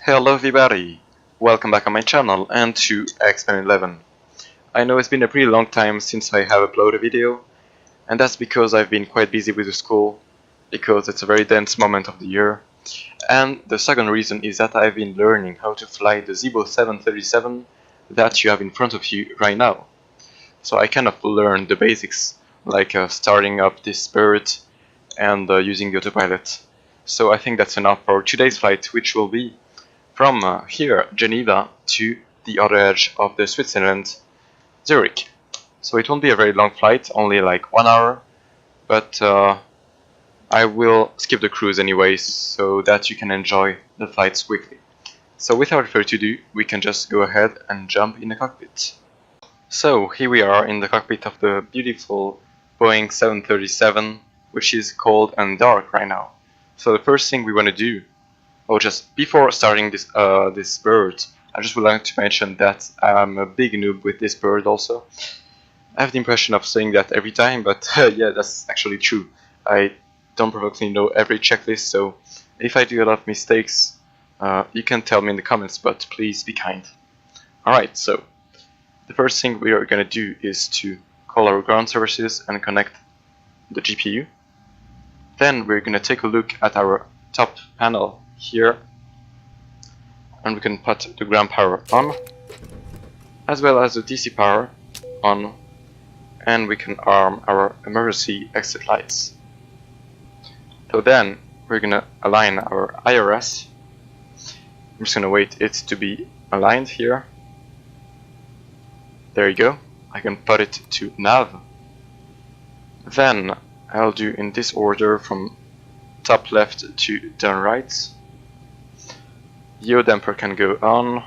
Hello everybody, welcome back on my channel and to XP11. I know it's been a pretty long time since I have uploaded a video, and that's because I've been quite busy with the school, because it's a very dense moment of the year. And the second reason is that I've been learning how to fly the Zibo 737 that you have in front of you right now. So I kind of learned the basics, like starting up this bird and using the autopilot. So I think that's enough for today's flight, which will be from here, Geneva, to the other edge of the Switzerland, Zurich. So it won't be a very long flight, only like 1 hour, but I will skip the cruise anyways, so that you can enjoy the flights quickly. So without further ado, we can just go ahead and jump in the cockpit. So here we are in the cockpit of the beautiful Boeing 737, which is cold and dark right now. So the first thing we want to do, just before starting this this bird, I just would like to mention that I'm a big noob with this bird also. I have the impression of saying that every time, but yeah, that's actually true. I don't perfectly know every checklist, so if I do a lot of mistakes, you can tell me in the comments, but please be kind. Alright, so the first thing we are going to do is to call our ground services and connect the GPU. Then we're going to take a look at our top panel here, and we can put the ground power on, as well as the DC power on, and we can arm our emergency exit lights. So then we're going to align our IRS. I'm just going to wait it to be aligned here. There you go. I can put it to nav. Then I'll do in this order from top left to down right. Yaw damper can go on.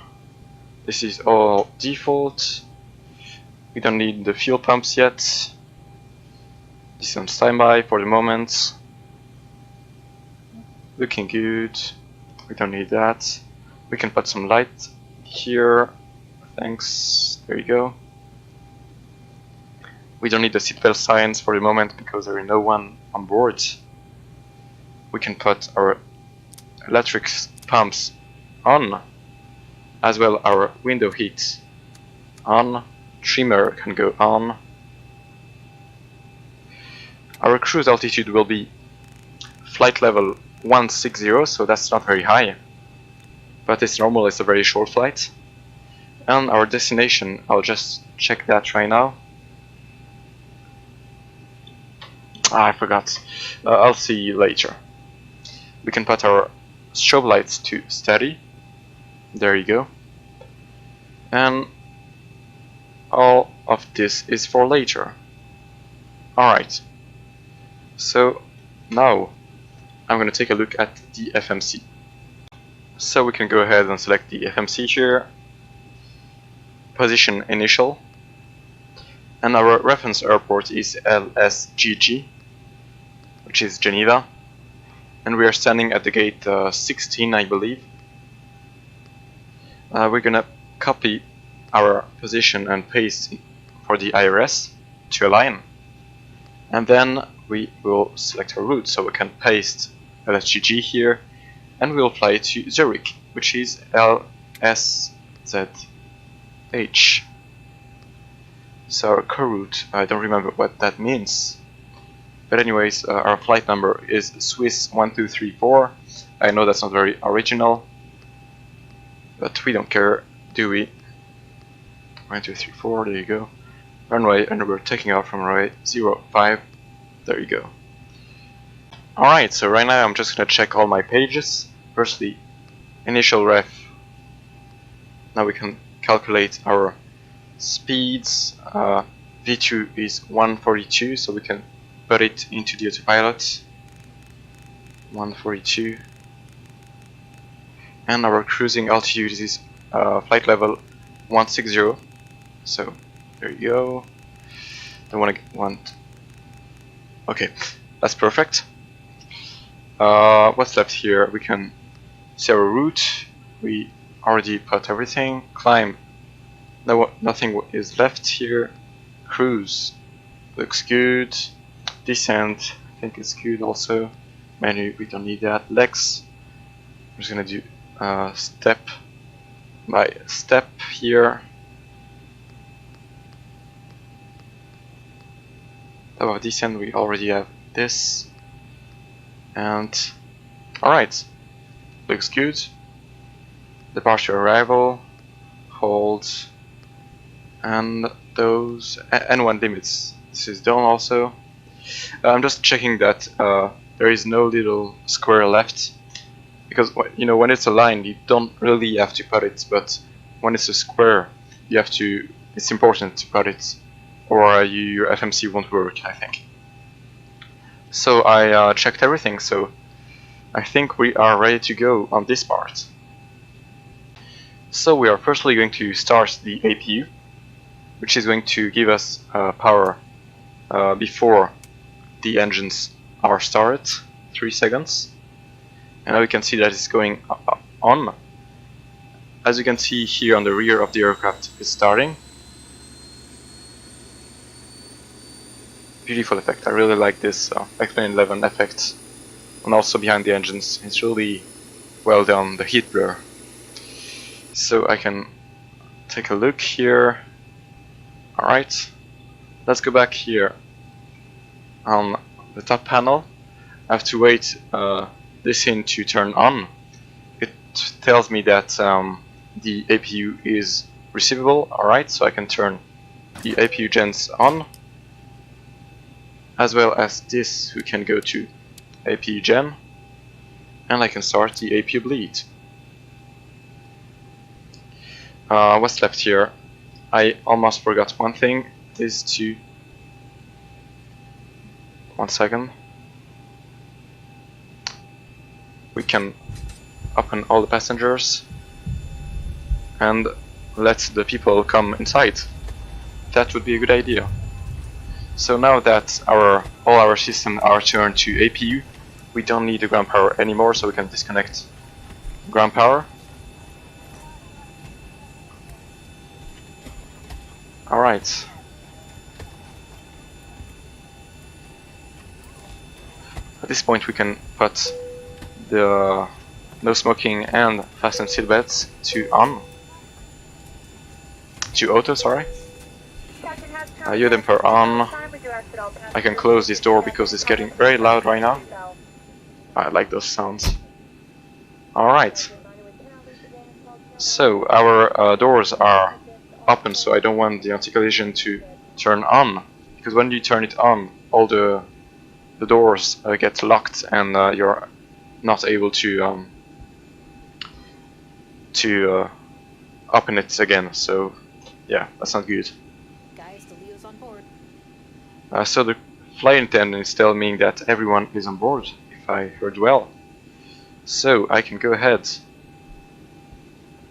This is all default. We don't need the fuel pumps yet. This is on standby for the moment. Looking good. We don't need that. We can put some light here. Thanks. There you go. We don't need the seatbelt signs for the moment because there is no one on board. We can put our electric pumps on, as well our window heat on. Trimmer can go on. Our cruise altitude will be flight level 160, so that's not very high, but it's normal, it's a very short flight. And our destination, I'll just check that right now. I forgot. I'll see you later. We can put our strobe lights to steady. There you go. And all of this is for later. Alright. So now I'm going to take a look at the FMC. So we can go ahead and select the FMC here. Position initial. And our reference airport is LSGG, which is Geneva. And we are standing at the gate 16, I believe. We're gonna copy our position and paste for the IRS to align. And then we will select our route, so we can paste LSGG here, and we'll fly to Zurich, which is LSZH. So our core route, I don't remember what that means. But anyways, our flight number is Swiss 1234. I know that's not very original, but we don't care, do we? 1234, there you go. Runway, and we're taking off from runway 05. There you go. Alright, so right now I'm just gonna check all my pages. Firstly, initial ref. Now we can calculate our speeds. V2 is 142, so we can put it into the autopilot. 142. And our cruising altitude is flight level 160. So there you go. Don't want. Okay, that's perfect. What's left here? We can see our route. We already put everything. Climb. No, nothing is left here. Cruise looks good. Descent, I think it's good also. Menu, we don't need that. Legs, I'm just gonna do step by step here. Top of this end we already have this, and alright, looks good. Departure arrival, hold, and those and one limits. This is done also. I'm just checking that there is no little square left, because you know, when it's a line you don't really have to put it, but when it's a square you have to. It's important to put it, or your FMC won't work, I think. So I checked everything, so I think we are ready to go on this part. So we are firstly going to start the APU, which is going to give us power before the engines are started, 3 seconds. And now we can see that it's going on. As you can see here on the rear of the aircraft, it's starting. Beautiful effect. I really like this XP11 effect, and also behind the engines. It's really well done, the heat blur. So I can take a look here. Alright, let's go back here on the top panel. I have to wait this in to turn on. It tells me that the APU is receivable. Alright, so I can turn the APU gens on, as well as this. We can go to APU gen, and I can start the APU bleed. What's left here? I almost forgot one thing, is to... 1 second. We can open all the passengers and let the people come inside. That would be a good idea. So now that all our systems are turned to APU, we don't need the ground power anymore, so we can disconnect ground power. Alright. At this point we can put the no smoking and fasten seatbelts to auto, sorry. Yaw damper on. I can close this door because it's getting very loud right now. I like those sounds. Alright. So our doors are open, so I don't want the anti-collision to turn on, because when you turn it on, all the doors get locked, and you're not able to open it again. So yeah, that's not good. Guys, the Leo's on board. So the flight attendant is telling me that everyone is on board, if I heard well. So I can go ahead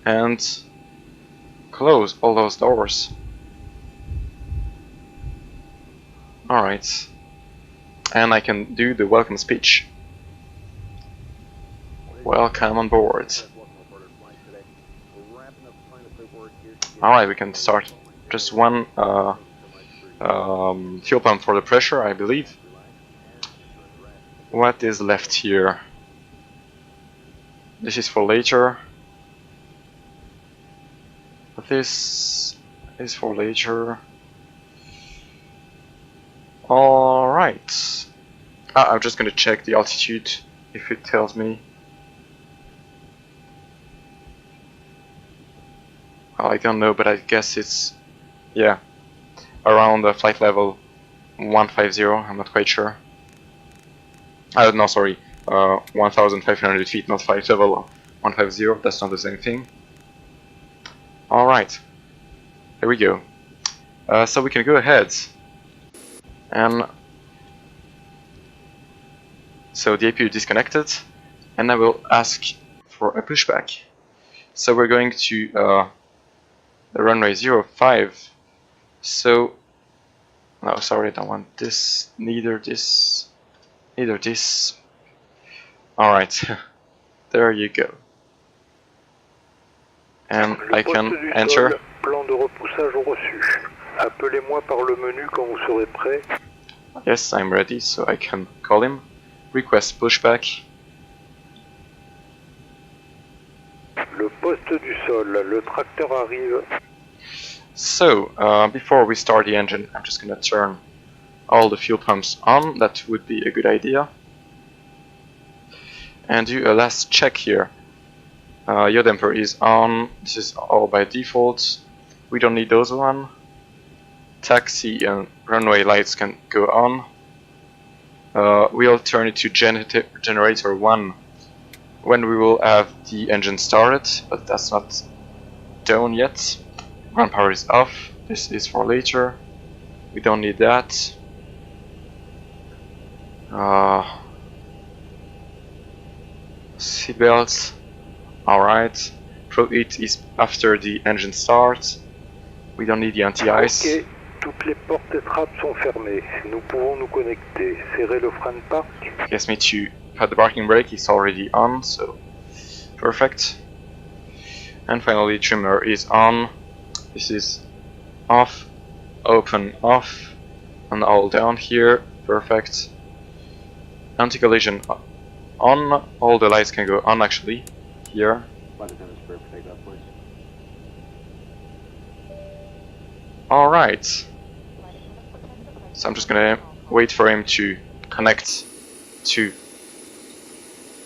and close all those doors. Alright. And I can do the welcome speech. Welcome on board. Alright, we can start just one fuel pump for the pressure, I believe. What is left here? This is for later. This is for later. Alright. I'm just gonna check the altitude if it tells me. I don't know, but I guess it's, yeah, around the flight level 150, I'm not quite sure. No, sorry, 1,500 feet, not flight level 150, that's not the same thing. Alright, here we go. So we can go ahead, and so the APU disconnected, and I will ask for a pushback. So we're going to the runway 05. So no, sorry, I don't want this, neither this, neither this. Alright, there you go. And I can enter. Plan de repoussage reçu. Appelez-moi par le menu quand vous serez prêt. Yes, I'm ready, so I can call him. Request pushback. Le poste du sol, le tracteur arrive. So, before we start the engine, I'm just gonna turn all the fuel pumps on. That would be a good idea. And do a last check here. Yaw damper is on. This is all by default. We don't need those one. Taxi and runway lights can go on. We'll turn it to generator 1 when we will have the engine started, but that's not done yet. Ground power is off. This is for later. We don't need that. Seatbelts. Alright. Throat heat is after the engine starts. We don't need the anti-ice. Ok, toutes les portes et trappes sont fermées. Nous pouvons nous connecter. Serrez le frein de parc. Guess me to have the parking brake is already on, so perfect. And finally, trimmer is on. This is off, open, off, and all down here. Perfect. Anti-collision on. All the lights can go on actually. Here. Alright. So I'm just gonna wait for him to connect to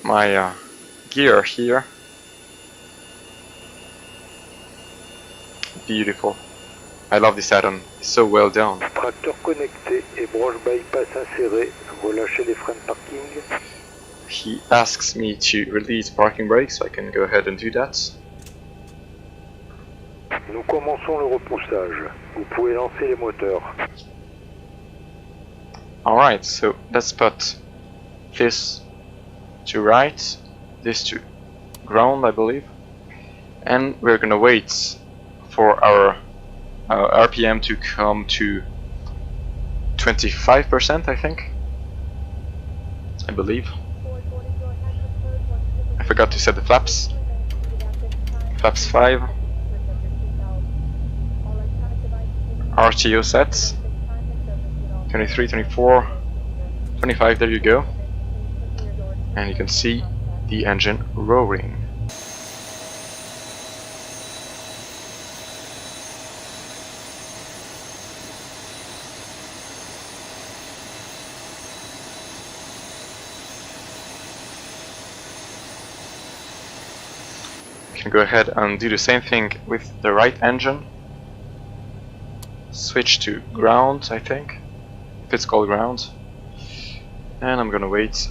my gear here. Beautiful. I love this add-on. It's so well done. Tracteur connecté et broche bypass insérée. Relâchez les freins de parking. He asks me to release parking brake, so I can go ahead and do that. Nous commençons le repoussage. Vous pouvez lancer les moteurs. Alright, so let's put this to right, this to ground, I believe, and we're gonna wait for our RPM to come to 25%, I think. I believe. I forgot to set the flaps. Flaps 5. RTO sets. 23, 24, 25, there you go. And you can see the engine roaring. You can go ahead and do the same thing with the right engine. Switch to ground, I think. If it's called ground. And I'm gonna wait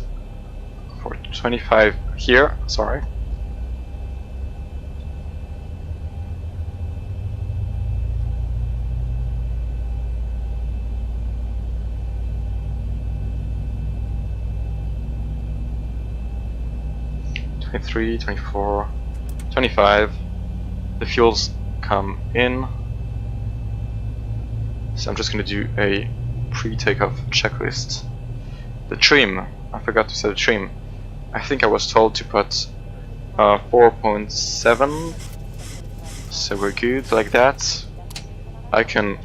for 25 here, sorry. (23, 24, 25). The fuels come in. So I'm just gonna do a pre-takeoff checklist. The trim, I forgot to set the trim. I think I was told to put 4.7, so we're good like that. I can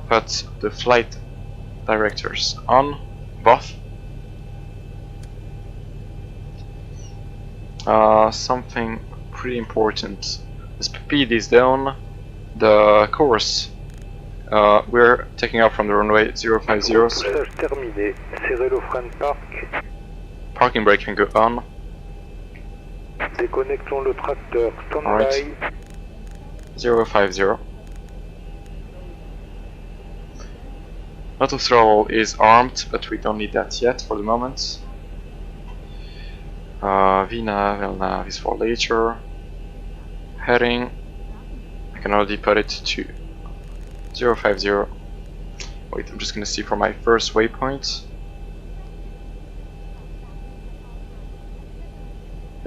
put the flight directors on, both. Something pretty important. The speed is down, the course. We're taking off from the runway 050. Terminé. Serrez le frein de parc. Parking brake can go on. Déconnectons le tracteur. Stand-by. Alright. 050. Auto throttle is armed, but we don't need that yet for the moment. VNAV, LNAV is for later. Heading, I can already put it to 050. Wait, I'm just gonna see for my first waypoint.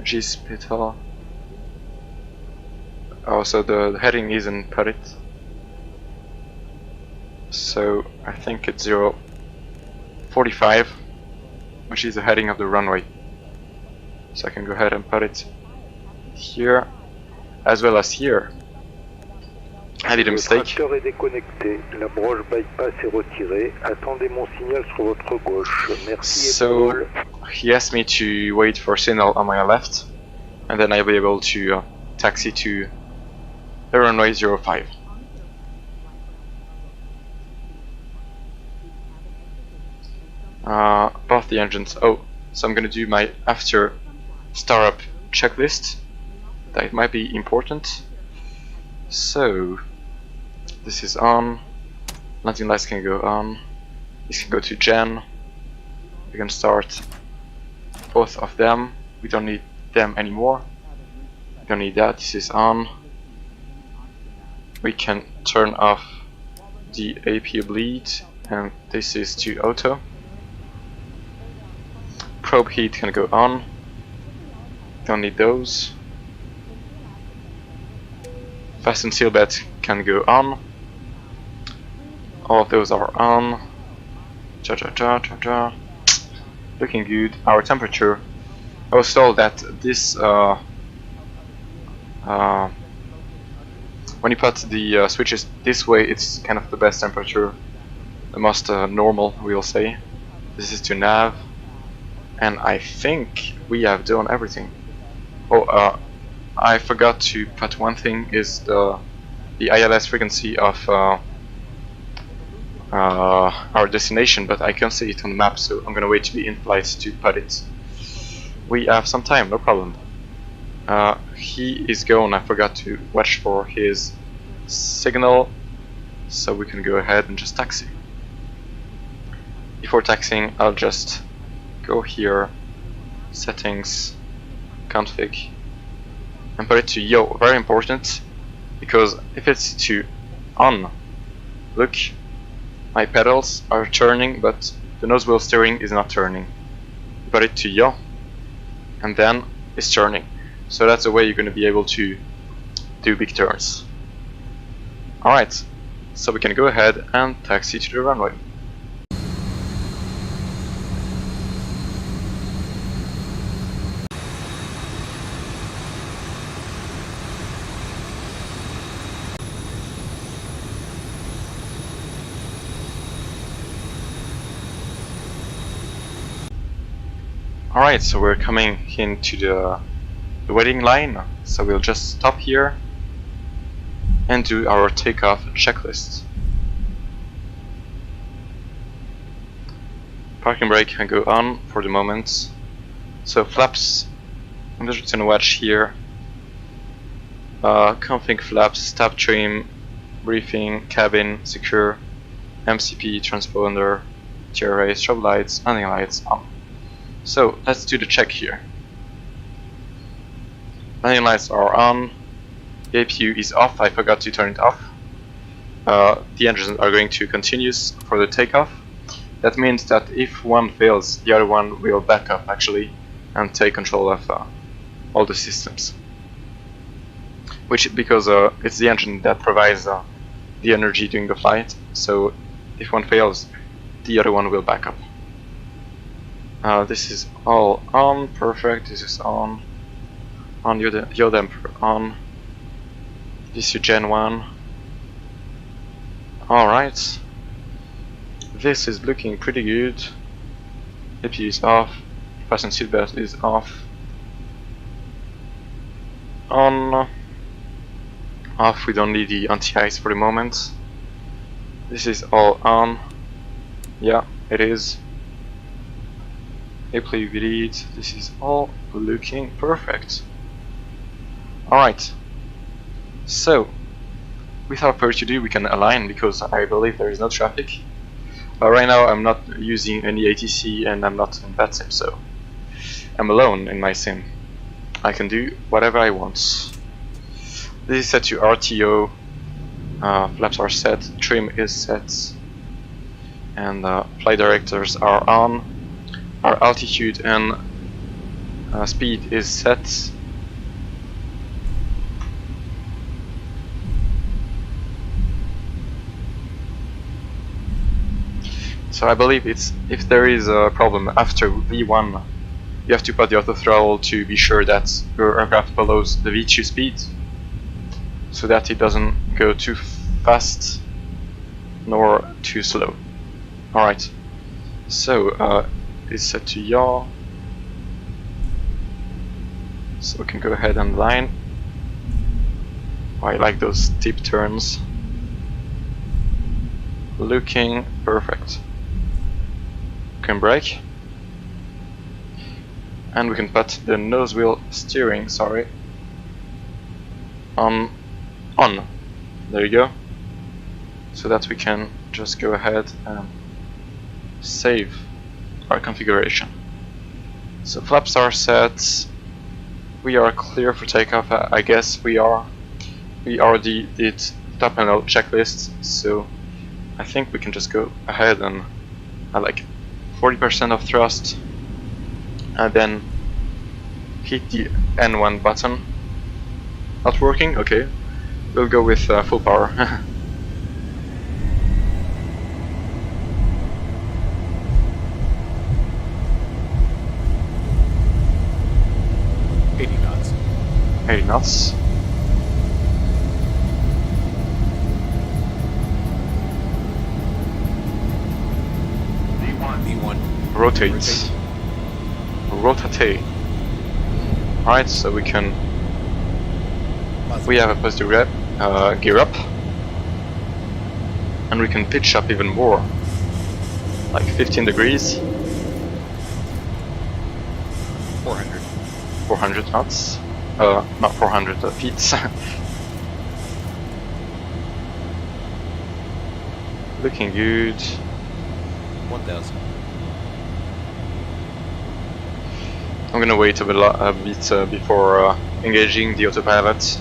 G-Spital. Oh, so the heading isn't put it. So I think it's 045, which is the heading of the runway. So I can go ahead and put it here, as well as here. I did a mistake. Le tracteur est déconnecté. La broche bypass est retirée. Attendez mon signal sur votre gauche. Merci et So vol. he asked me to wait for a signal on my left, and then I'll be able to taxi to the runway 05. Both the engines. Oh, so I'm gonna do my after startup checklist. That might be important. So this is on. Landing lights can go on. This can go to Gen. We can start both of them. We don't need them anymore. We don't need that. This is on. We can turn off the APU bleed, and this is to auto. Probe heat can go on. Don't need those. Fasten seal bed can go on. All of those are on. Cha cha cha cha cha. Looking good. Our temperature. I was told that this when you put the switches this way, it's kind of the best temperature, the most normal, we'll say. This is to nav, and I think we have done everything. Oh, I forgot to put one thing, is the ILS frequency of our destination, but I can't see it on the map, so I'm gonna wait to be in flight to put it. We have some time, no problem. He is gone. I forgot to watch for his signal, so we can go ahead and just taxi. Before taxiing, I'll just go here, settings, config, and put it to yo. Very important, because if it's to on, look, my pedals are turning, but the nose wheel steering is not turning. Put it to yo, and then it's turning. So that's the way you're going to be able to do big turns. Alright, so we can go ahead and taxi to the runway. Alright, so we're coming into the waiting line, so we'll just stop here and do our takeoff checklist. Parking brake can go on for the moment. So flaps, I'm just gonna watch here. Config flaps, stab trim, briefing, cabin, secure, MCP, transponder, TRA, strobe lights, landing lights on. So let's do the check here. Landing lights are on. The APU is off. I forgot to turn it off. The engines are going to continue for the takeoff. That means that if one fails, the other one will back up actually and take control of all the systems. Which, because it's the engine that provides the energy during the flight. So if one fails, the other one will back up. This is all on. Perfect. This is on. On yaw damper on. This is Gen 1. Alright. This is looking pretty good. APU is off. Fasten seatbelt is off. On. Off, we don't need the anti-ice for the moment. This is all on. Yeah, it is. Apply bleed. This is all looking perfect. Alright, so without further ado we can align, because I believe there is no traffic. Right now I'm not using any ATC and I'm not in bad sim, so I'm alone in my sim. I can do whatever I want. This is set to RTO, flaps are set, trim is set, and flight directors are on. Our altitude and speed is set. So I believe it's, if there is a problem after V1, you have to put the auto throttle to be sure that your aircraft follows the V2 speed, so that it doesn't go too fast nor too slow. Alright, so it's set to yaw, so we can go ahead and line. I like those steep turns. Looking perfect. Can brake. And we can put the nose wheel steering, sorry, on. There you go. So that we can just go ahead and save our configuration. So flaps are set. We are clear for takeoff. I guess we are. We already did top panel checklist, so I think we can just go ahead and like 40% of thrust, and then hit the N1 button. Not working? Okay. We'll go with full power. knots. 80 knots. V1. Rotate. Rotate. Alright, so we can. We have a positive gear up, and we can pitch up even more, like 15 degrees. 400 knots. Not 400 feet. Looking good. 1000. I'm gonna wait a bit before engaging the autopilot.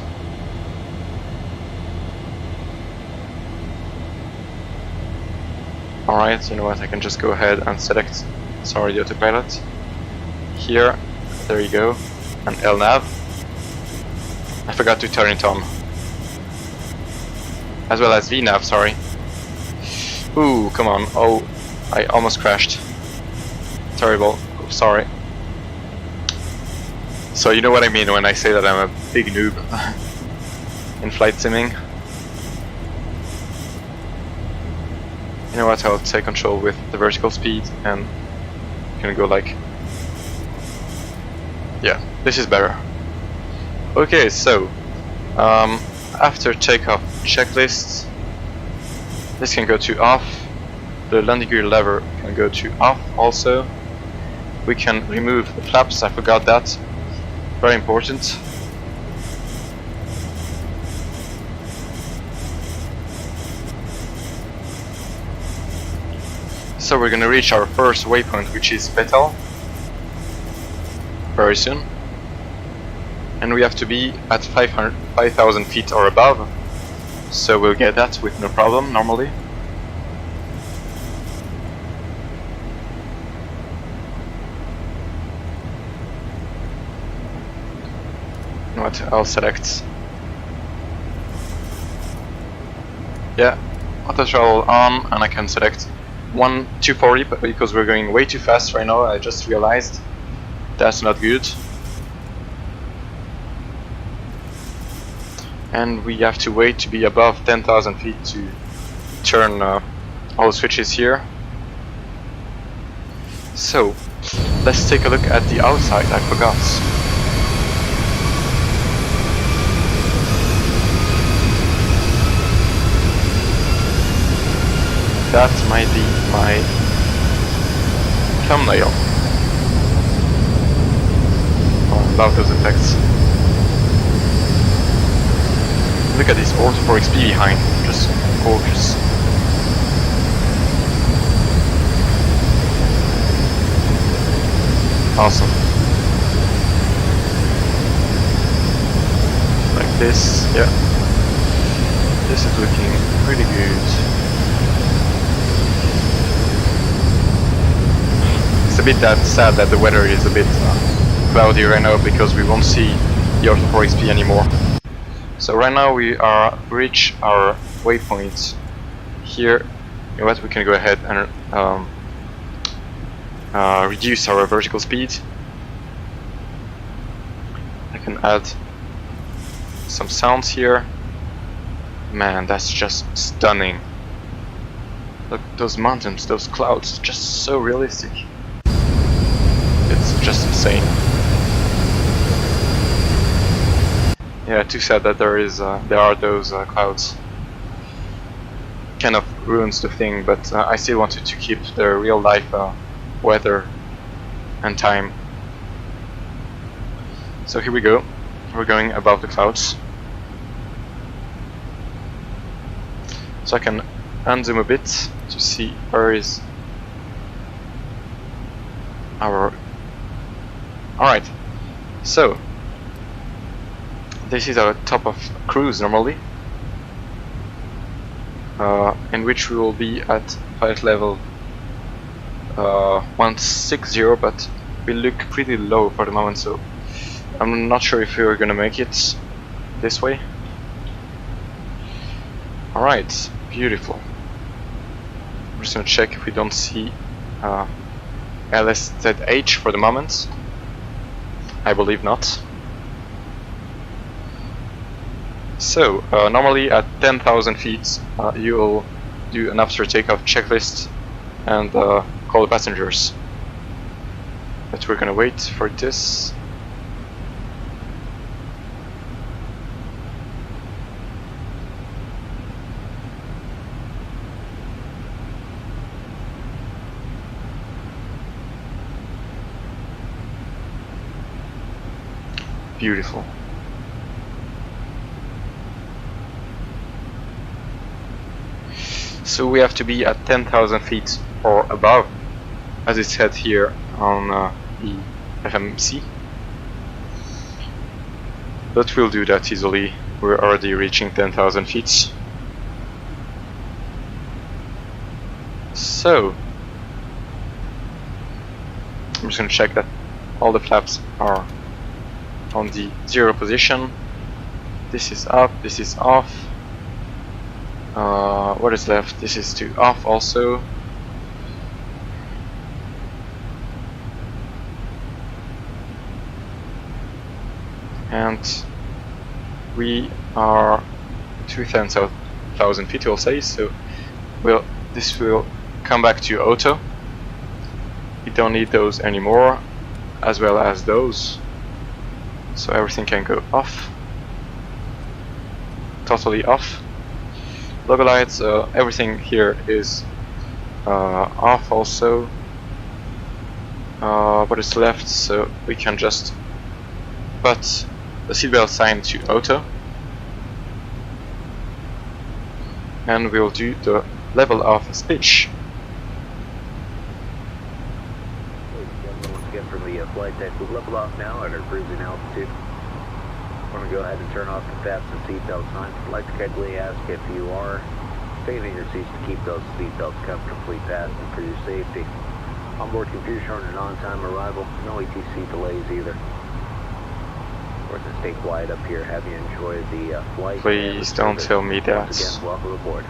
Alright, you know what, I can just go ahead and select, sorry, the autopilot. Here, there you go, and LNAV. I forgot to turn it on. As well as VNAV, sorry. Ooh, come on, oh, I almost crashed. Terrible, oh, sorry. So you know what I mean when I say that I'm a big noob in flight simming. You know what, I'll take control with the vertical speed and can go like... Yeah, this is better. Okay, so after takeoff checklist, this can go to off. The landing gear lever can go to off also. We can remove the flaps, I forgot that. Very important. So we're gonna reach our first waypoint, which is Bethel, very soon. And we have to be at 5,000 feet or above. So we'll get that with no problem normally. You know what, I'll select. Yeah, auto throttle on, and I can select 240 because we're going way too fast right now. I just realized that's not good. And we have to wait to be above 10,000 feet to turn all the switches here. So let's take a look at the outside. I forgot. That might be my thumbnail. Oh, I love those effects. Look at this Ortho4xp behind, just gorgeous. Awesome. Like this, yeah. This is looking pretty good. It's a bit sad that the weather is a bit cloudy right now because we won't see the Ortho4xp anymore. So right now we are reach our waypoint here. You know what? We can go ahead and reduce our vertical speed. I can add some sounds here. Man, that's just stunning. Look, those mountains, those clouds, just so realistic. It's just insane. yeah, too sad that there are those clouds. Kind of ruins the thing, but I still wanted to keep the real life weather and time. So here we go. We're going above the clouds. So I can unzoom a bit to see where is our... Alright, so this is our top of cruise normally, in which we will be at flight level 160, but we look pretty low for the moment, so I'm not sure if we're gonna make it this way. Alright, beautiful. I'm just gonna check if we don't see LSGG for the moment. I believe not. So, normally at 10,000 feet you'll do an after takeoff checklist and call the passengers. But we're gonna wait for this. Beautiful. So we have to be at 10,000 feet or above, as it said here on the FMC. But we'll do that easily. We're already reaching 10,000 feet. So I'm just gonna check that all the flaps are on the 0 position. This is up, this is off. What is left? This is to off also. And we are to 10,000 feet, we'll say, so this will come back to auto. We don't need those anymore, as well as those. So everything can go off, totally off. Logo lights, everything here is off also. What is left? So we can just put the seatbelt sign to auto, and we'll do the level of speech. Again from the flight deck, we've leveled off now at our cruising altitude. We're going to go ahead and turn off the fasten seatbelt signs. I'd like to kindly ask if you are staying in your seats to keep those seatbelts comfortably fastened for your safety. Onboard computer showing an on-time arrival, no ATC delays either. We're going to stay quiet up here, have you enjoy the flight. Please don't tell me that. Once again, welcome aboard.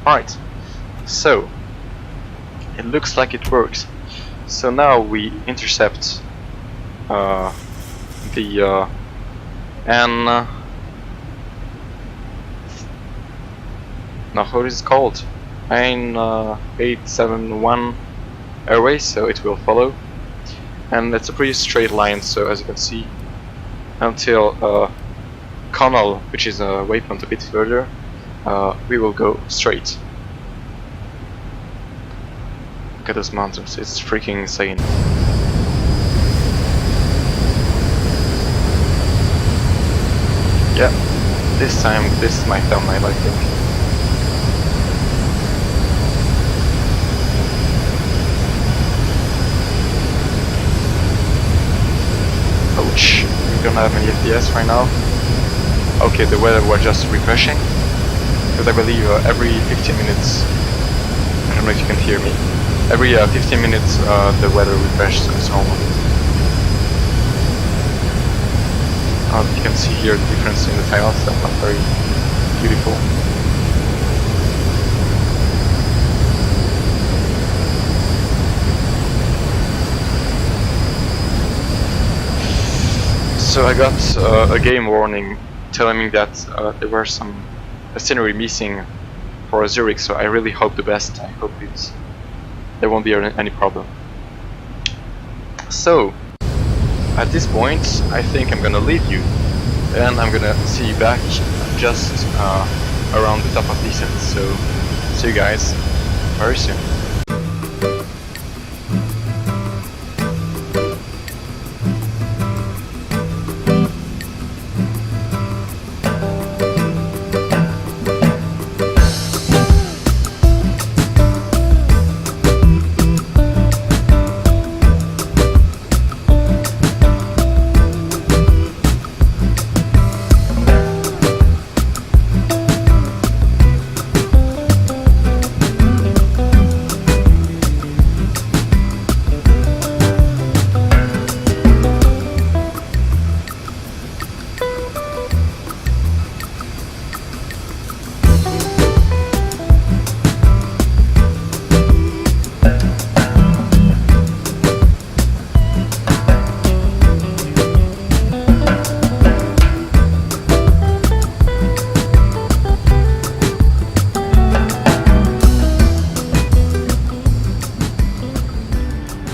Alright, so it looks like it works. So now we intercept the now what is it called? 871 airways, so it will follow. And it's a pretty straight line, so as you can see, until Connell, which is a waypoint a bit further, we will go straight. Look at those mountains, it's freaking insane. Yeah, this time this is my thumbnail, I think. Ouch, we don't have any FPS right now. Okay, the weather was just refreshing, because I believe every 15 minutes, I don't know if you can hear me, every 15 minutes the weather refreshes, so it's normal. You can see here the difference in the tiles, that's not very beautiful. So I got a game warning telling me that there were some scenery missing for Zurich, so I really hope the best. I hope there won't be any problem. So at this point, I think I'm gonna leave you and I'm gonna see you back just around the top of descent. So see you guys very soon.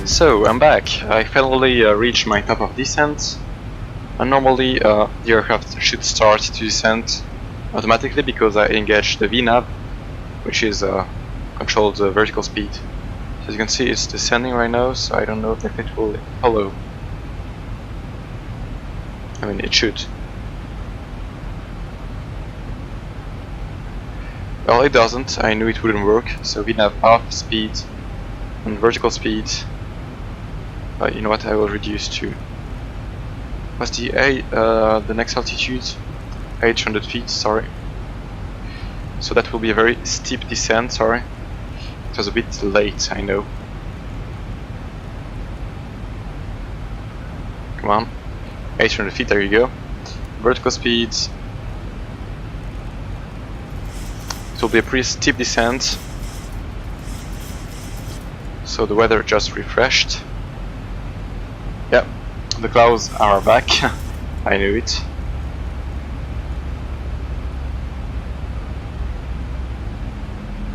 So I'm back. I finally reached my top of descent, and normally the aircraft should start to descend automatically because I engaged the VNAV, which is controls the vertical speed. So as you can see, it's descending right now, so I don't know if it will follow. I mean, it should. Well, it doesn't. I knew it wouldn't work. So VNAV off, speed, and vertical speed. You know what? I will reduce to. What's the next altitude? 800 feet. Sorry. So that will be a very steep descent. Sorry, it was a bit late. I know. Come on, 800 feet. There you go. Vertical speed. It will be a pretty steep descent. So the weather just refreshed. Yep, the clouds are back. I knew it.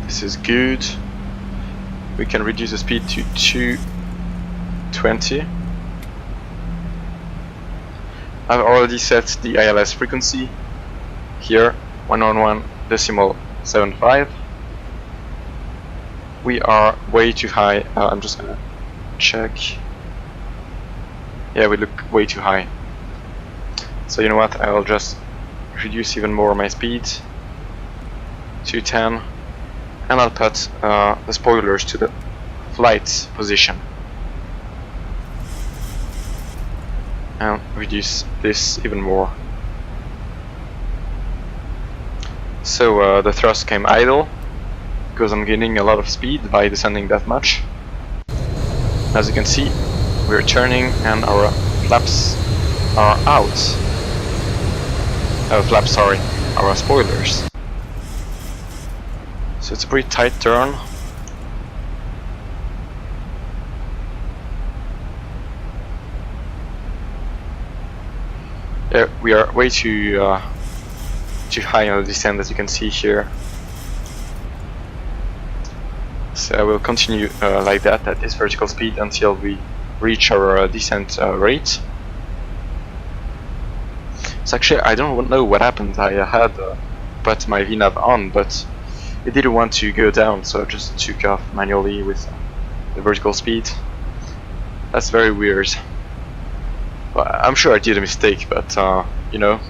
This is good. We can reduce the speed to 220. I've already set the ILS frequency here, 111.75. We are way too high. I'm just gonna check. Yeah, we look way too high. So you know what, I'll just reduce even more my speed to 10, and I'll put the spoilers to the flight position and reduce this even more. So the thrust came idle because I'm gaining a lot of speed by descending that much. As you can see, we're turning and our flaps are out. Flaps, sorry, our spoilers. So it's a pretty tight turn. Yeah, we are way too high on the descent, as you can see here. So I will continue like that at this vertical speed until we reach our descent rate. So actually, I don't know what happened. I had put my VNAV on, but it didn't want to go down, so I just took off manually with the vertical speed. That's very weird. Well, I'm sure I did a mistake, but you know,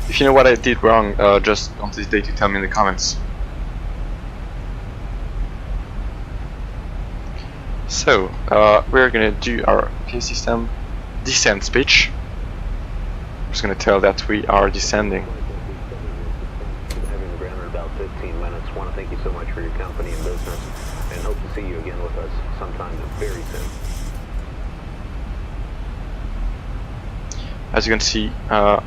if you know what I did wrong, just don't hesitate to tell me in the comments. So, we're gonna do our PA system descent speech. I'm just gonna tell that we are descending. Having the ground in about 15 minutes. Want to thank you so much for your company and business, and hope to see you again with us sometime very soon. As you can see, the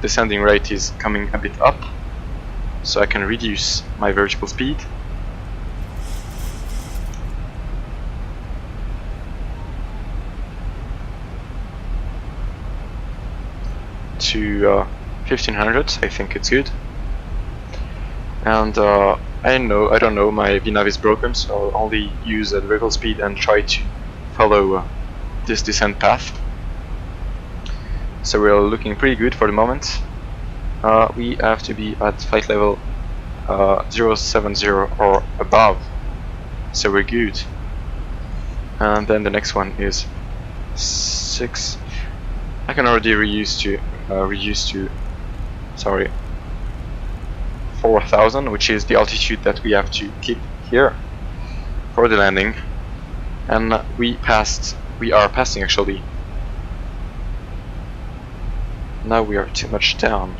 descending rate is coming a bit up, so I can reduce my vertical speed. To 1500, I think it's good. And I don't know, my VNAV is broken, so I'll only use the vertical speed and try to follow this descent path. so we're looking pretty good for the moment. We have to be at flight level 070 or above, so we're good. And then the next one is 6. I can already reduce to 4,000, which is the altitude that we have to keep here for the landing. And we are passing actually. Now we are too much down.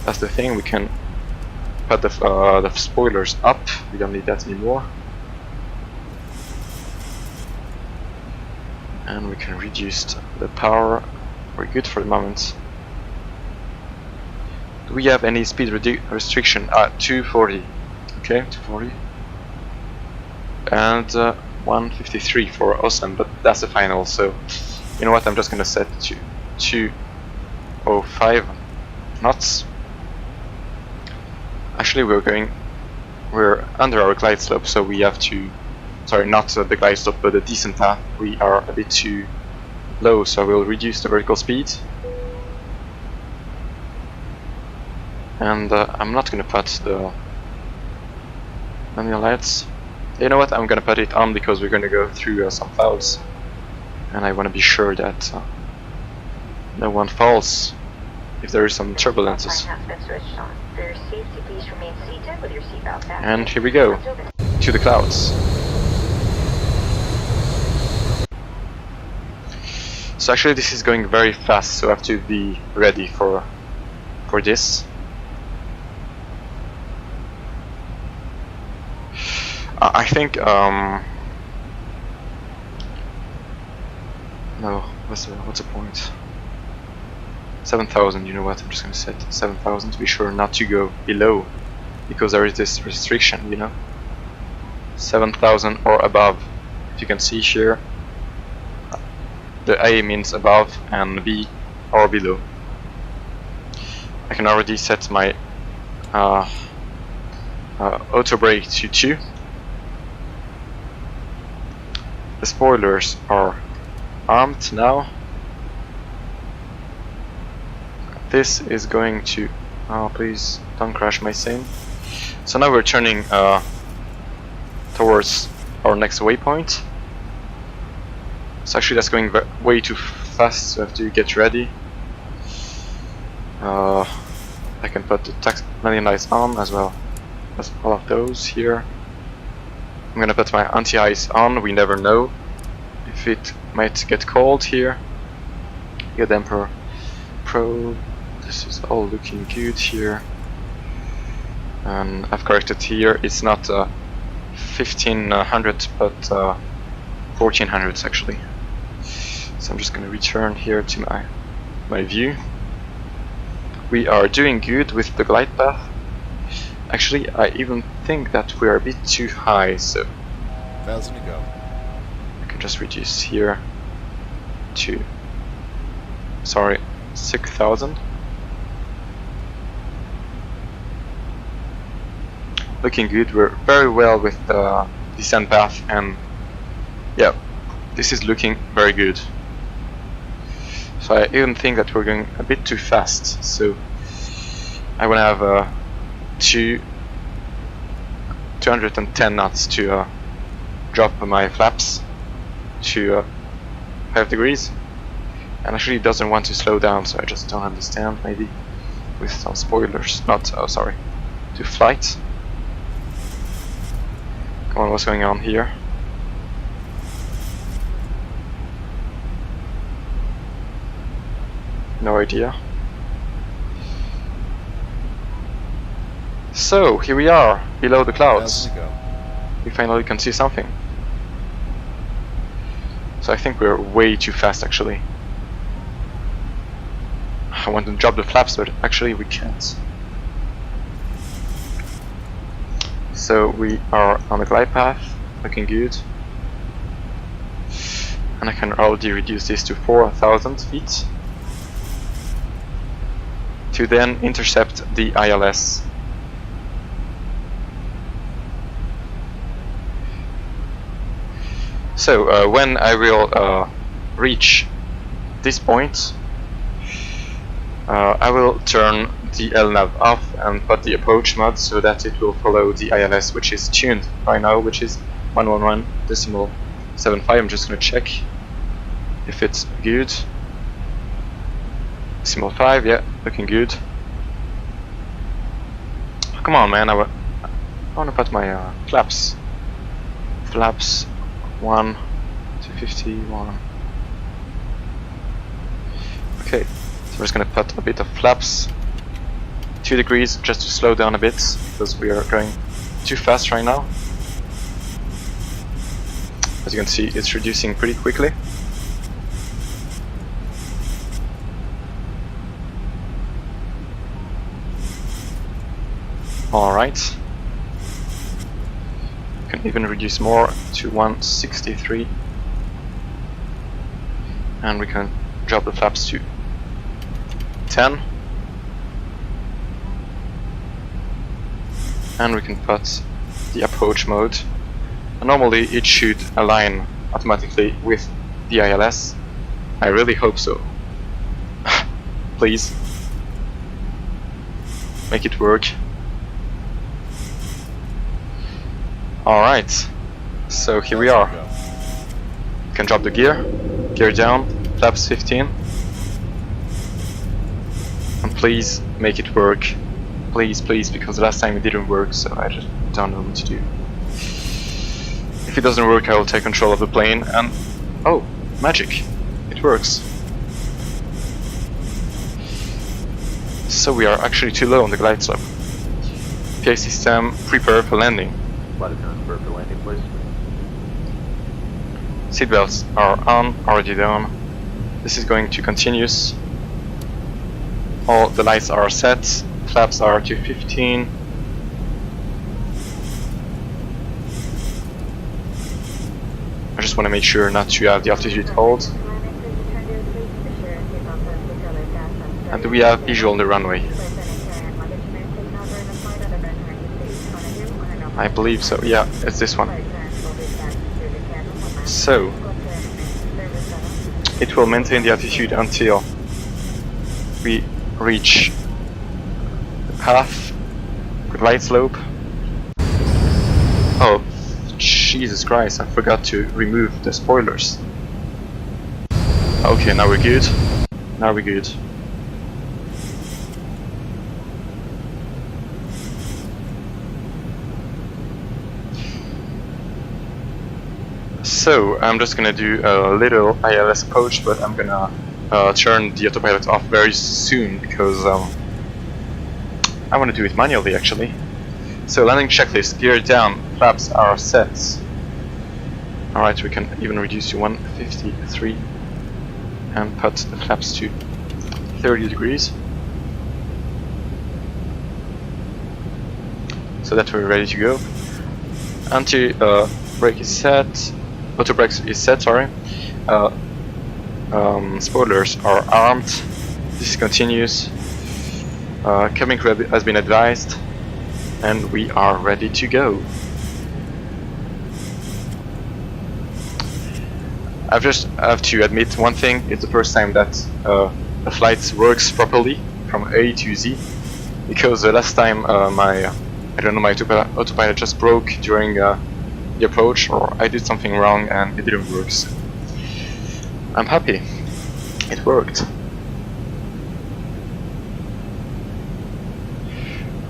That's the thing. We can put the spoilers up. We don't need that anymore. And we can reduce the power. We're good for the moment. Do we have any speed restriction? 240. Okay, 240. And 153 for awesome, but that's the final. So you know what? I'm just gonna set to 205 knots. Actually, we're under our glide slope, so we have to. Sorry, not the glide slope, but the descent path. We are a bit too low, so I will reduce the vertical speed. And I'm not gonna put the manual lights. You know what? I'm gonna put it on because we're gonna go through some clouds, and I want to be sure that no one falls if there is some turbulences. And here we go to the clouds. So actually this is going very fast, so I have to be ready for this. I think no, what's the point? 7,000. You know what? I'm just gonna set 7,000 to be sure not to go below, because there is this restriction, you know. 7,000 or above. If you can see here, the A means above and B or below. I can already set my auto brake to 2. The spoilers are armed now. This is going to... oh, please don't crash my sim. So now we're turning towards our next waypoint. So actually that's going way too fast, so I have to get ready. I can put the landing lights on as well as all of those here. I'm gonna put my anti-ice on. We never know if it might get cold here. Get Emperor Pro. This is all looking good here. And I've corrected here. It's not 1500 but 1400 actually. So I'm just gonna return here to my view. We are doing good with the glide path. Actually, I even think that we are a bit too high, so 1,000 to go. I can just reduce here to 6,000. Looking good. We're very well with the descent path, and yeah, this is looking very good. So I even think that we're going a bit too fast, so I want to have 210 knots to drop my flaps to 5 degrees, and actually it doesn't want to slow down, so I just don't understand. Maybe with some spoilers, not sorry, to flight. Come on, what's going on here? No idea. So here we are, below the clouds. We finally can see something. So I think we're way too fast actually. I want to drop the flaps, but actually we can't. So we are on the glide path, looking good. And I can already reduce this to 4,000 feet. To then intercept the ILS. So when I will reach this point, I will turn the LNAV off and put the approach mode so that it will follow the ILS, which is tuned right now, which is 111.75. I'm just gonna check if it's good. 5, yeah, looking good. Oh, come on, man, I wanna put my flaps. Flaps 1 to 51. Okay, so we're just gonna put a bit of flaps. 2 degrees just to slow down a bit because we are going too fast right now. As you can see, it's reducing pretty quickly. Alright. You can even reduce more to 163. And we can drop the flaps to 10. And we can put the approach mode. And normally it should align automatically with the ILS. I really hope so. Please. Make it work. Alright. So here we are. You can drop the gear. Gear down. Flaps 15. And please make it work. Please, please, because last time it didn't work, so I just don't know what to do. If it doesn't work, I will take control of the plane and... oh, magic! It works. So we are actually too low on the glide slope. PA system, prepare for landing. Prepare for landing, please. Seatbelts are on, already down. This is going to continuous. All the lights are set. Flaps are to 15. I just want to make sure not to have the altitude hold. And do we have visual on the runway? I believe so, yeah, it's this one. So, it will maintain the altitude until we reach half the glide slope. Oh, Jesus Christ, I forgot to remove the spoilers. Okay, now we're good. Now we're good. So, I'm just gonna do a little ILS approach, but I'm gonna turn the autopilot off very soon because I want to do it manually actually. So landing checklist, gear down, flaps are set. Alright, we can even reduce to 153 and put the flaps to 30 degrees. So that we're ready to go. Anti-brake is set, auto brakes is set, sorry. Spoilers are armed. This continues. Cabin crew has been advised, and we are ready to go. I just have to admit one thing: it's the first time that the flight works properly from A to Z. Because the last time my autopilot just broke during the approach, or I did something wrong and it didn't work. So I'm happy. It worked.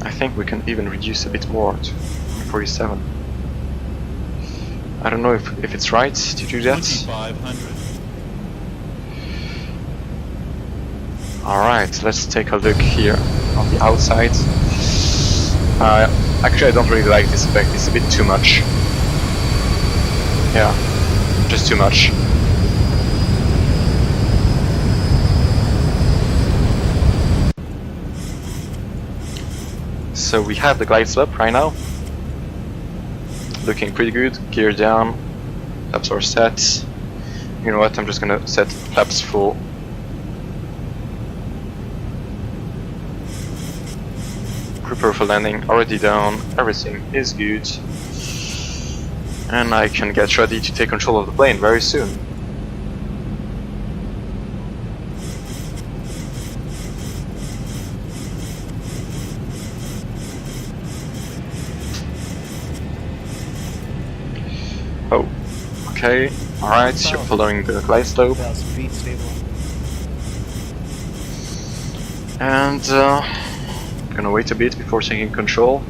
I think we can even reduce a bit more to 47. I don't know if it's right to do that. 2500. Alright, let's take a look here on the outside. Actually, I don't really like this effect, it's a bit too much. Yeah, just too much. So we have the glide slope right now. Looking pretty good. Gear down. Flaps are set. You know what? I'm just gonna set flaps full. Prepare for landing. Already down. Everything is good. And I can get ready to take control of the plane very soon. Okay, alright, you're following the glide slope. 1,000 feet stable. And gonna wait a bit before taking control.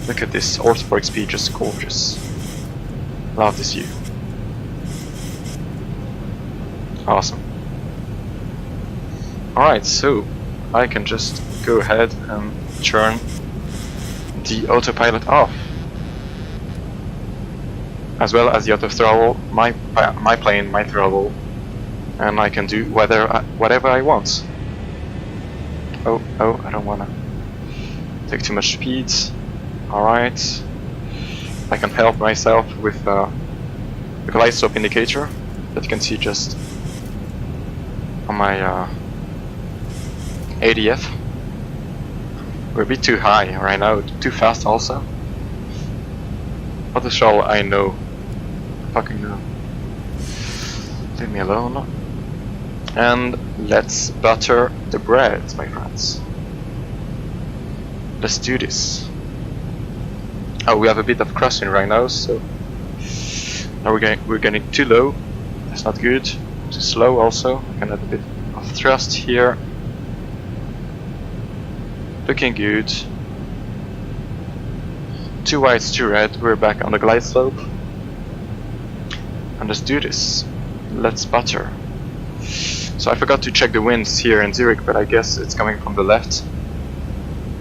Look at this Ortho4xp, just gorgeous. Love this view. Awesome. Alright, so I can just go ahead and turn the autopilot off, as well as the auto throttle, my plane, my throttle, and I can do whatever I want. Oh, I don't wanna take too much speed. Alright, I can help myself with the glide slope indicator that you can see just on my ADF. We're a bit too high right now, too fast also. What the shell I know. Fucking know. Leave me alone. And let's butter the bread, my friends. Let's do this. Oh, we have a bit of crossing right now, so now we're getting too low. That's not good. Too slow also. I can add a bit of thrust here. Looking good. Too white, too red. We're back on the glide slope. And let's do this. Let's butter. So I forgot to check the winds here in Zurich, but I guess it's coming from the left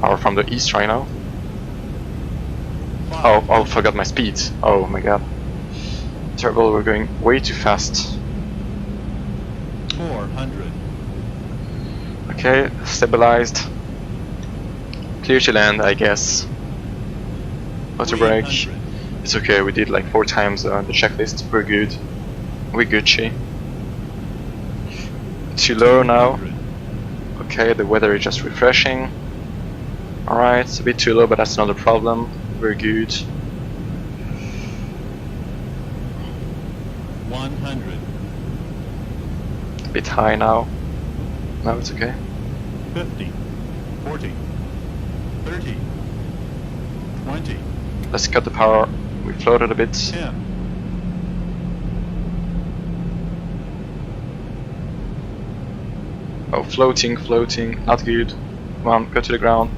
or from the east right now. Oh, I forgot my speed. Oh my god. Terrible, we're going way too fast. 400. Okay, stabilized. Clear to land, I guess. Auto brake. 300. It's okay, we did like 4 times the checklist. We're good. We're Gucci. Too low now. 200. Okay, the weather is just refreshing. Alright, it's a bit too low, but that's not a problem. We're good. 100. A bit high now. No, it's okay. 50. 40. 30. 20. Let's cut the power. We floated a bit. 10. Oh, floating, not good. Come on, go to the ground.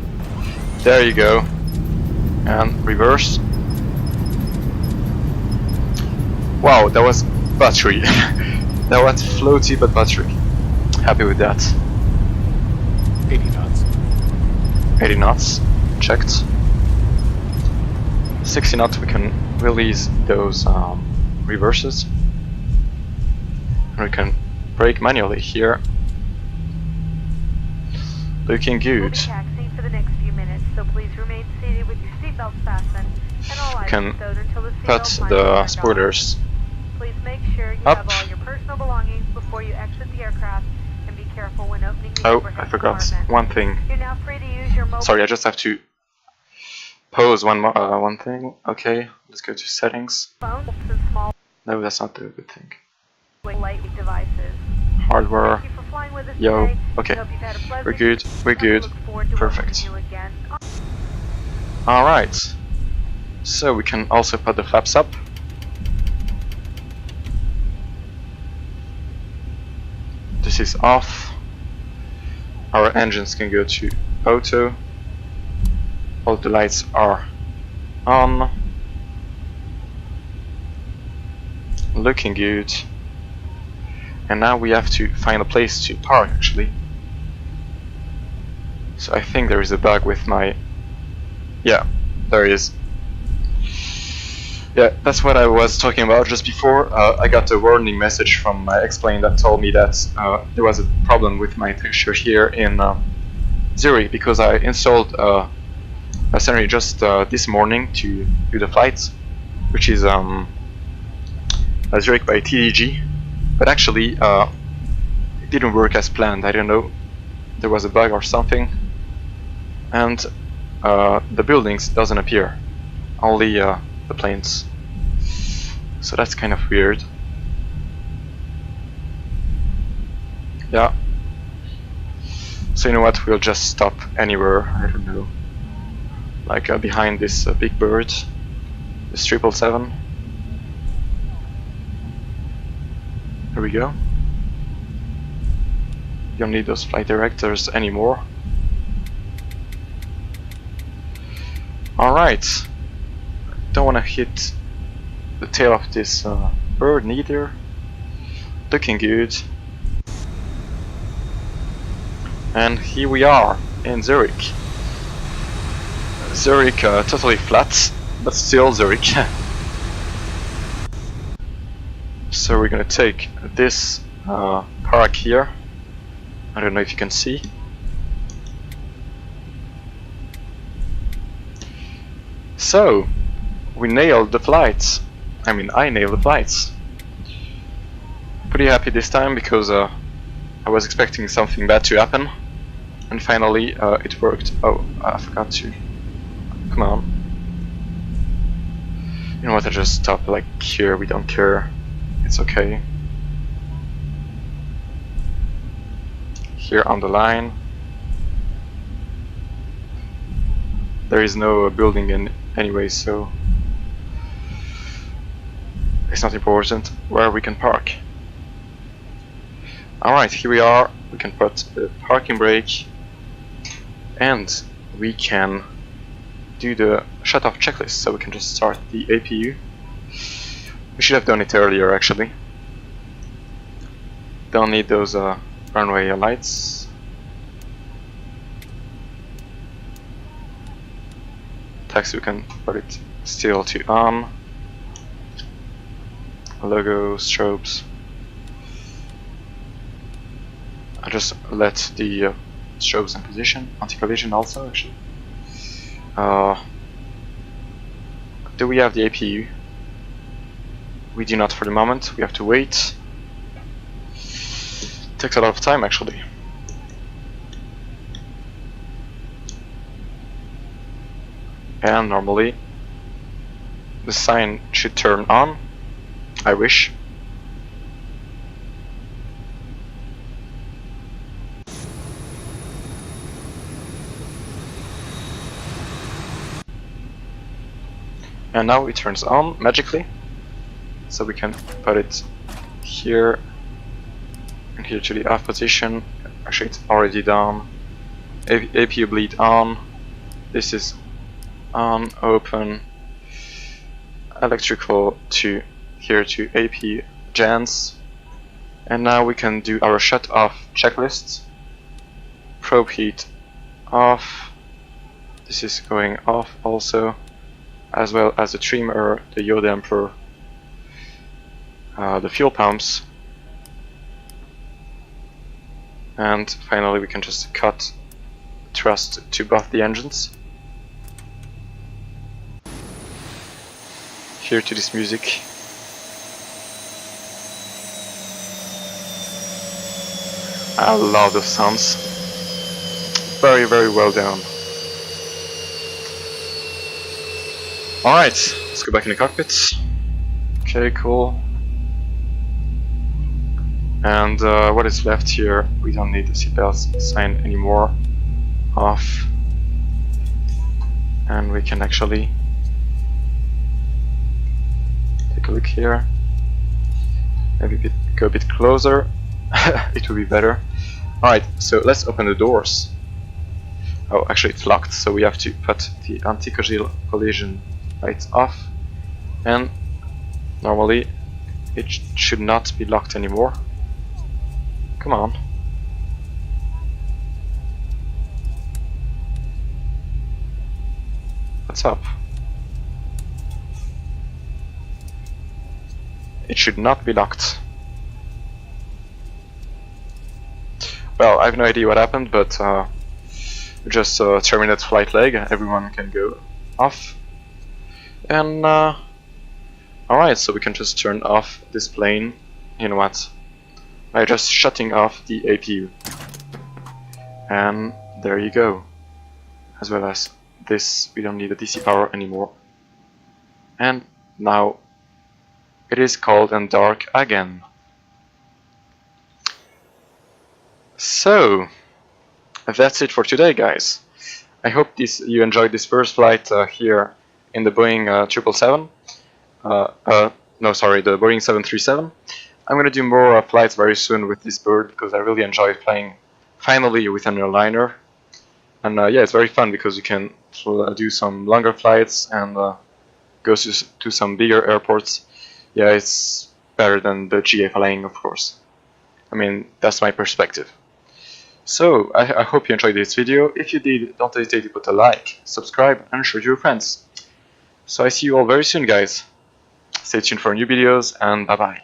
There you go. And reverse. Wow, that was battery. That was floaty but battery. Happy with that. 80 knots. 80 knots, checked. 60 knots, we can release those reverses. And we can brake manually here. Looking good. Taxi for the next few minutes, so please remain seated with your seatbelts fastened and all We can items stowed until the put seatbelt sign is the turned off. spoilers Please make sure you up. have all your personal belongings before you exit the aircraft, and be careful when opening the Oh, overhead I forgot compartment. one thing. You're now free to use your mobile Sorry, I just have to pause one thing. Okay, let's go to settings. phones and small No, that's not the good thing. lightweight devices. Hardware. Thank you for flying with us Yo, today. okay. We hope you've had a pleasant We're good, we're and we good. look forward to Perfect. welcoming you again. Alright. So we can also put the flaps up. This is off. Our engines can go to auto. All the lights are on. Looking good. And now we have to find a place to park actually. So I think there is a bug with my... Yeah, there is. Yeah, that's what I was talking about just before. I got a warning message from my X-Plane that told me that there was a problem with my texture here in Zurich because I installed a scenery just this morning to do the flights, which is Zurich by TDG, but actually it didn't work as planned. I don't know, there was a bug or something, and the buildings doesn't appear, only the planes. So that's kind of weird. Yeah. So you know what? We'll just stop anywhere. I don't know. Like behind this big bird, this 777. Here we go. You don't need those flight directors anymore. Alright. Don't want to hit the tail of this bird neither. Looking good. And here we are in Zurich. Zurich totally flat, but still Zurich. So we're gonna take this park here. I don't know if you can see. So we nailed the flights. I mean, I nailed the flights. Pretty happy this time because I was expecting something bad to happen, and finally it worked. Oh, I forgot to. Come on. You know what? I just stop like here. We don't care. It's okay. Here on the line. There is no building in anyway, so it's not important where we can park. Alright, here we are. We can put the parking brake and we can do the shut-off checklist, so we can just start the APU. We should have done it earlier actually. Don't need those runway lights. Taxi, we can put it still to on. Logo, strobes. I just let the strobes in position. Anti-collision also actually. Do we have the APU? We do not for the moment. We have to wait. Takes a lot of time actually. And normally the sign should turn on. I wish. And now it turns on magically. So we can put it here and here to the off position. Actually it's already done. APU bleed on. This is on, open. Electrical to here to AP gens. And now we can do our shut off checklist. Probe heat off. This is going off also, as well as the trimmer, the yaw damper, the fuel pumps, and finally we can just cut thrust to both the engines. Here to this music. I love those sounds. Very, very well done. Alright, let's go back in the cockpit. Okay, cool. And what is left here? We don't need the seatbelt sign anymore. Off. And we can actually take a look here. Maybe go a bit closer. It will be better. Alright, so let's open the doors. Oh, actually it's locked, so we have to put the anti-collision lights off. And normally it should not be locked anymore. Come on. What's up? It should not be locked. Well, I have no idea what happened, but just terminate flight leg. Everyone can go off. And alright, so we can just turn off this plane. You know what? By just shutting off the APU. And there you go. As well as this, we don't need the DC power anymore. And now it is cold and dark again. So that's it for today, guys. I hope you enjoyed this first flight here in the Boeing 777. No, sorry, the Boeing 737. I'm gonna do more flights very soon with this bird because I really enjoy flying finally with an airliner. And yeah, it's very fun because you can do some longer flights and go to some bigger airports. Yeah, it's better than the GA flying, of course. I mean, that's my perspective. So, I hope you enjoyed this video. If you did, don't hesitate to put a like, subscribe, and share to your friends. So I see you all very soon, guys. Stay tuned for new videos, and bye-bye.